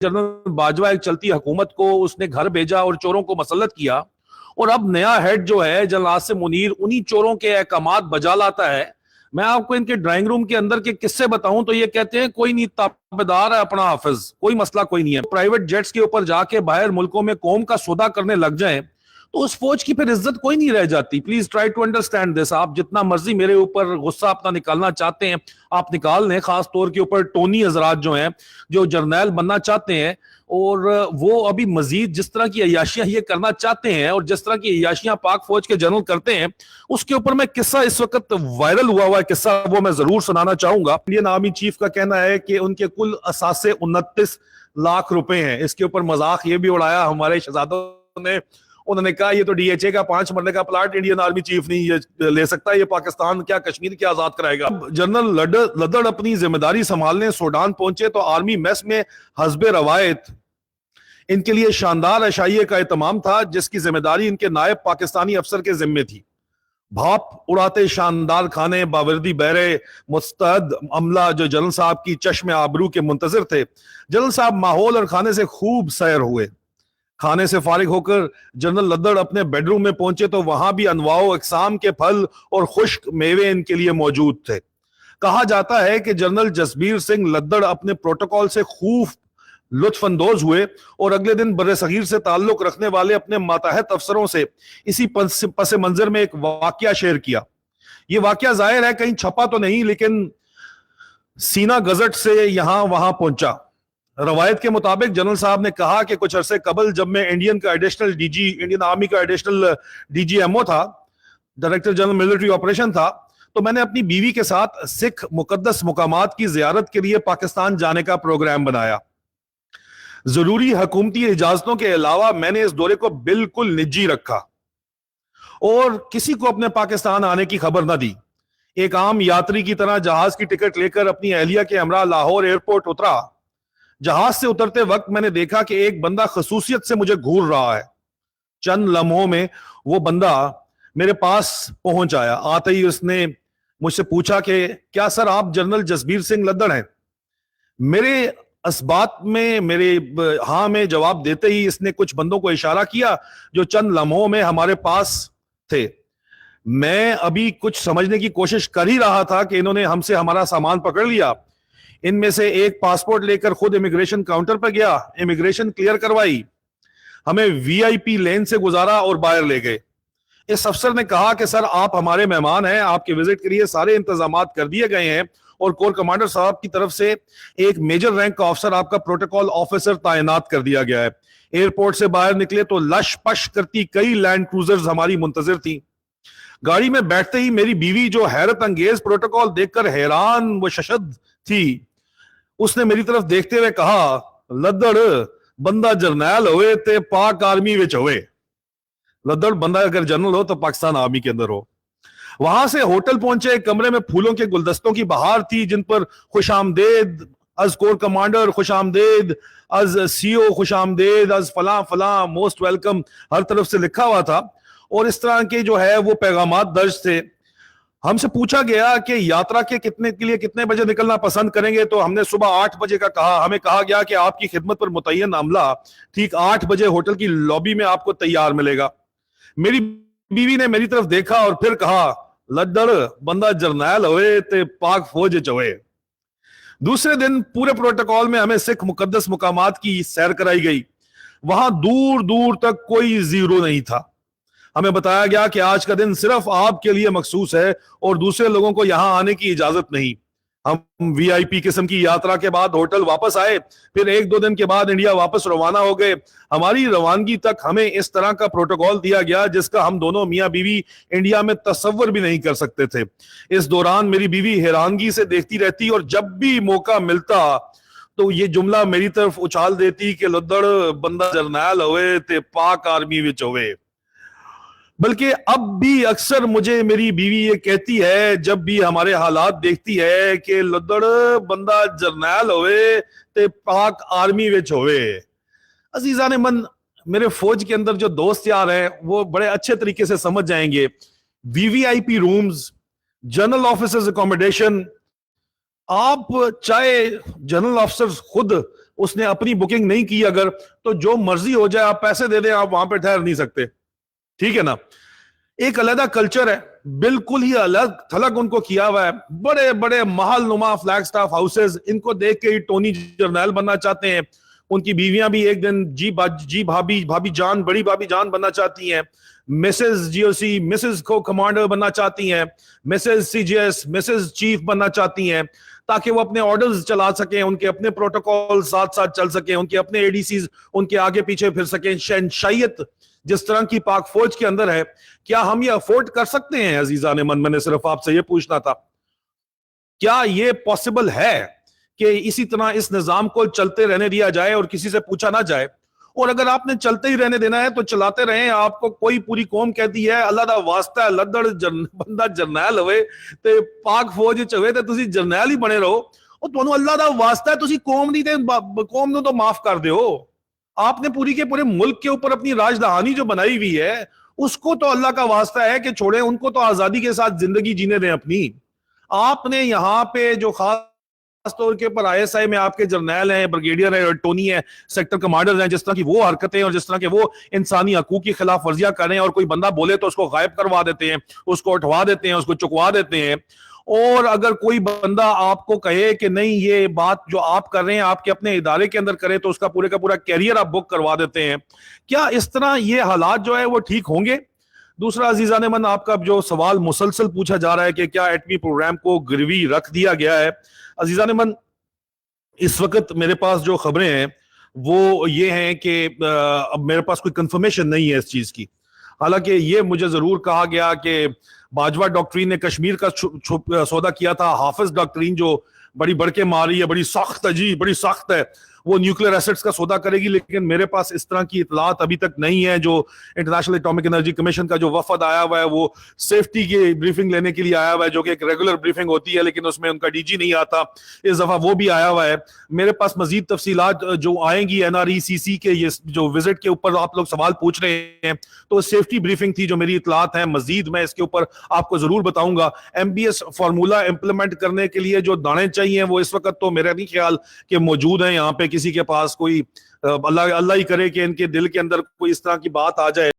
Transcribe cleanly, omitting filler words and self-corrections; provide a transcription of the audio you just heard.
General Bajwa एक चलती हुकूमत को उसने घर भेजा और चोरों को मसल्लत किया, और अब नया हेड जो है जनरल आसिम मुनीर उन्हीं चोरों के अहकामात बजा लाता है। मैं आपको इनके ड्राइंग रूम के अंदर के किस्से बताऊं तो ये कहते हैं कोई नहीं, ताबेदार है अपना हाफिज, कोई मसला कोई नहीं है। प्राइवेट जेट्स के ऊपर जाके बाहर मुल्कों में कौम का सौदा करने लग जाएं तो उस फौज की फिर इज्जत कोई नहीं रह जाती। Please try to understand this. आप जितना मर्जी मेरे ऊपर गुस्सा अपना निकालना चाहते हैं आप निकाल लें, खास तौर के ऊपर टोनी हजरात जो हैं जो जर्नैल बनना चाहते हैं और वो अभी मजीद जिस तरह की अयाशियां ये करना चाहते हैं और जिस तरह की अयाशियां पाक फौज के जनरल करते हैं, उसके ऊपर मैं किस्सा इस वक्त वायरल हुआ है किस्सा, वो मैं जरूर सुनाना चाहूंगा। इंडियन आर्मी चीफ का कहना है कि उनके कुल असासे 29 लाख रुपए हैं। इसके ऊपर मजाक ये भी उड़ाया हमारे शहजादों ने, उन्होंने कहा ये तो डीएचए का 5 मरले का प्लाट इंडियन आर्मी चीफ नहीं ये ले सकता, ये पाकिस्तान क्या कश्मीर क्या आजाद कराएगा। जनरल लद्दड़ अपनी जिम्मेदारी संभालने सूडान पहुंचे तो आर्मी मेस में हस्बे रवायत इनके लिए शानदार अशाइये का एहतमाम था, जिसकी जिम्मेदारी इनके नायब पाकिस्तानी अफसर के जिम्मे थी। भाप उड़ाते शानदार खाने, बावर्दी बहरे, मुस्तैद अमला जो जनरल साहब की चश्मे आबरू के मुंतजर थे। जनरल साहब माहौल और खाने से खूब सैर हुए। खाने से फारिग होकर जनरल लद्दड़ अपने बेडरूम में पहुंचे तो वहां भी अनवाओ अकसाम के फल और खुश्क मेवे इनके लिए मौजूद थे। कहा जाता है कि जनरल जसबीर सिंह लद्दड़ अपने प्रोटोकॉल से खूब लुत्फानंदोज हुए और अगले दिन बर्रे सगीर से ताल्लुक रखने वाले अपने मातहत अफसरों से इसी पस मंजर में एक वाकया शेयर किया। यह वाकया जाहिर है कहीं छपा तो नहीं, लेकिन सीना गजट से यहां वहां पहुंचा। रवायत के मुताबिक जनरल साहब ने कहा कि कुछ अरसे कबल जब मैं इंडियन आर्मी का एडिशनल डीजीएमओ था, डायरेक्टर जनरल मिलिट्री ऑपरेशन था, तो मैंने अपनी बीवी के साथ सिख मुकद्दस मुकामात की जियारत के लिए पाकिस्तान जाने का प्रोग्राम बनाया। जरूरी हुकूमती इजाजतों के अलावा मैंने इस दौरे को बिल्कुल निजी रखा और किसी को अपने पाकिस्तान आने की खबर न दी। एक आम यात्री की तरह जहाज की टिकट लेकर अपनी अहलिया के हमरा लाहौर एयरपोर्ट उतरा। जहाज से उतरते वक्त मैंने देखा कि एक बंदा खसूसियत से मुझे घूर रहा है। चंद लम्हों में वो बंदा मेरे पास पहुंच आया। आते ही उसने मुझसे पूछा कि क्या सर आप जनरल जसबीर सिंह लद्दड़ हैं? मेरे असबात में मेरे हाँ में जवाब देते ही इसने कुछ बंदों को इशारा किया जो चंद लम्हों में हमारे पास थे। मैं अभी कुछ समझने की कोशिश कर ही रहा था कि इन्होंने हमसे हमारा सामान पकड़ लिया। इनमें से एक पासपोर्ट लेकर खुद इमिग्रेशन काउंटर पर गया, इमिग्रेशन क्लियर करवाई, हमें वीआईपी लेन से गुजारा और बाहर ले गए। इस अफसर ने कहा कि सर आप हमारे मेहमान हैं, आपके विजिट के लिए सारे इंतजामात कर दिए गए हैं और कोर कमांडर साहब की तरफ से एक मेजर रैंक का ऑफिसर आपका प्रोटोकॉल ऑफिसर तैनात कर दिया गया है। एयरपोर्ट से बाहर निकले तो लश पश करती कई लैंड क्रूजर्स हमारी मुंतजिर थी। गाड़ी में बैठते ही मेरी बीवी जो हैरत अंगेज प्रोटोकॉल देखकर हैरान व शशद थी, उसने मेरी तरफ देखते हुए कहा, लद्दड़ बंदा जरनैल होए ते पाक आर्मी विच होए। लद्दड़ बंदा अगर जनरल हो तो पाकिस्तान आर्मी के अंदर हो। वहां से होटल पहुंचे। कमरे में फूलों के गुलदस्तों की बहार थी जिन पर खुश आमदेद अज कोर कमांडर, खुश आमदेद अज सीओ, खुश आमदेद अज फला फला, मोस्ट वेलकम हर तरफ से लिखा हुआ था और इस तरह के जो है वो पैगामात दर्ज थे। हमसे पूछा गया कि यात्रा के लिए कितने बजे निकलना पसंद करेंगे, तो हमने सुबह 8 बजे का कहा। हमें कहा गया कि आपकी खिदमत पर मुतय्यन अमला ठीक 8 बजे होटल की लॉबी में आपको तैयार मिलेगा। मेरी बीवी ने मेरी तरफ देखा और फिर कहा, लद्दड़ बंदा जरनैल होए ते पाक फौज चवे। दूसरे दिन पूरे प्रोटोकॉल में हमें सिख मुकद्दस मुकामात की सैर कराई गई। वहां दूर दूर तक कोई जीरो नहीं था। हमें बताया गया कि आज का दिन सिर्फ आपके लिए मखसूस है और दूसरे लोगों को यहां आने की इजाजत नहीं। हम वीआईपी किस्म की यात्रा के बाद होटल वापस आए, फिर 1-2 दिन के बाद इंडिया वापस रवाना हो गए। हमारी रवानगी तक हमें इस तरह का प्रोटोकॉल दिया गया जिसका हम दोनों मियां बीवी इंडिया में तसव्वुर भी नहीं कर सकते थे। इस दौरान मेरी बीवी हैरानगी से देखती रहती और जब भी मौका मिलता तो ये जुमला मेरी तरफ उछाल देती कि लद्दड़ बंदा जरनैल होए ते पाक आर्मी विच होवे। बल्कि अब भी अक्सर मुझे मेरी बीवी ये कहती है जब भी हमारे हालात देखती है कि लद्दड़ बंदा जरनैल होवे ते पाक आर्मी विच होवे। अजीजान मन, मेरे फौज के अंदर जो दोस्त यार हैं वो बड़े अच्छे तरीके से समझ जाएंगे। VVIP rooms, general officers accommodation, आप चाहे जनरल ऑफिसर्स खुद اس نے اپنی بکنگ نہیں کی اگر تو جو مرضی ہو جائے آپ پیسے دے دیں آپ وہاں پہ ٹھہر نہیں سکتے. ٹھیک ہے نا. ایک علیحدہ کلچر ہے بالکل ہی الگ تھلگ ان کو کیا ہوا ہے. بڑے بڑے محل نما فلیگ سٹاف ہاؤسز ان کو دیکھ کے ٹونی جرنیل بننا چاہتے ہیں. ان کی بیویاں بھی ایک دن جی بھابی جان بڑی بھابی جان بننا چاہتی ہیں. مسز جی او سی مسز کو کمانڈر بننا چاہتی ہیں. مسز سی جی ایس مسز چیف بننا چاہتی ہیں تاکہ وہ اپنے آرڈرز چلا سکیں. ان کے اپنے پروٹوکول ساتھ ساتھ چل سکیں. ان کے اپنے اے ڈی سیز ان کے آگے پیچھے پھر سکیں. شہنشائیت جس طرح کی پاک فوج کے اندر ہے کیا ہم یہ افورڈ کر سکتے ہیں عزیزان من؟ میں نے صرف آپ سے یہ پوچھنا تھا کیا یہ پاسبل ہے کہ اسی طرح اس نظام کو چلتے رہنے دیا جائے اور کسی سے پوچھا نہ جائے؟ اور اگر آپ نے چلتے ہی رہنے دینا ہے تو چلاتے رہیں. آپ کو کوئی پوری قوم کہتی ہے اللہ دا واسطہ ہے لدڑ بندہ جرنیل ہوئے تے پاک فوج ہوئے تے تسی جرنیل ہی بنے رہو. اور تمہیں اللہ دا واسطہ ہے تسی قوم نہیں تے قوم نو تو معاف کر دیو. آپ نے پوری کے پورے ملک کے اوپر اپنی راج دہانی جو بنائی ہوئی ہے اس کو تو اللہ کا واسطہ ہے کہ چھوڑیں. ان کو تو آزادی کے ساتھ زندگی جینے دیں اپنی. آپ نے یہاں پہ جو خاص طور کے پر آئی ایس آئی میں آپ کے جرنیل ہیں بریگیڈیئر ہیں اور ٹونی ہے سیکٹر کمانڈر ہیں جس طرح کی وہ حرکتیں اور جس طرح کے وہ انسانی حقوق کی خلاف ورزیاں کر رہے ہیں اور کوئی بندہ بولے تو اس کو غائب کروا دیتے ہیں اس کو اٹھوا دیتے ہیں اس کو چکوا دیتے ہیں. اور اگر کوئی بندہ آپ کو کہے کہ نہیں یہ بات جو آپ کر رہے ہیں آپ کے اپنے ادارے کے اندر کریں تو اس کا پورا کیریئر آپ بک کروا دیتے ہیں. کیا اس طرح یہ حالات جو ہے وہ ٹھیک ہوں گے؟ دوسرا عزیزان من آپ کا جو سوال مسلسل پوچھا جا رہا ہے کہ کیا ایٹمی پروگرام کو گروی رکھ دیا گیا ہے. عزیزان من اس وقت میرے پاس جو خبریں ہیں وہ یہ ہیں کہ اب میرے پاس کوئی کنفرمیشن نہیں ہے اس چیز کی. حالانکہ یہ مجھے ضرور کہا گیا کہ باجوہ ڈاکٹرین نے کشمیر کا سودا کیا تھا. حافظ ڈاکٹرین جو بڑی بڑکے ماری ہے بڑی سخت ہے جی بڑی سخت ہے وہ نیوکلیر ایسٹس کا سودا کرے گی. لیکن میرے پاس اس طرح کی اطلاعات ابھی تک نہیں ہے. جو انٹرنیشنل اٹامک انرجی کمیشن کا جو وفد آیا ہوا ہے وہ سیفٹی کی بریفنگ لینے کے لیے آیا ہوا ہے جو کہ ایک ریگولر بریفنگ ہوتی ہے لیکن اس میں ان کا ڈی جی نہیں آتا. اس دفعہ وہ بھی آیا ہوا ہے. میرے پاس مزید تفصیلات جو آئیں گی این آر ای سی سی کے یہ جو وزٹ کے اوپر آپ لوگ سوال پوچھ رہے ہیں تو سیفٹی بریفنگ تھی جو میری اطلاعات ہیں. مزید میں اس کے اوپر آپ کو ضرور بتاؤں گا. M B S formula implement کرنے کے لیے جو دانے چاہیے وہ اس وقت تو میرا نہیں خیال کہ موجود ہیں یہاں پہ کسی کے پاس. کوئی اللہ ہی کرے کہ ان کے دل کے اندر کوئی اس طرح کی بات آ جائے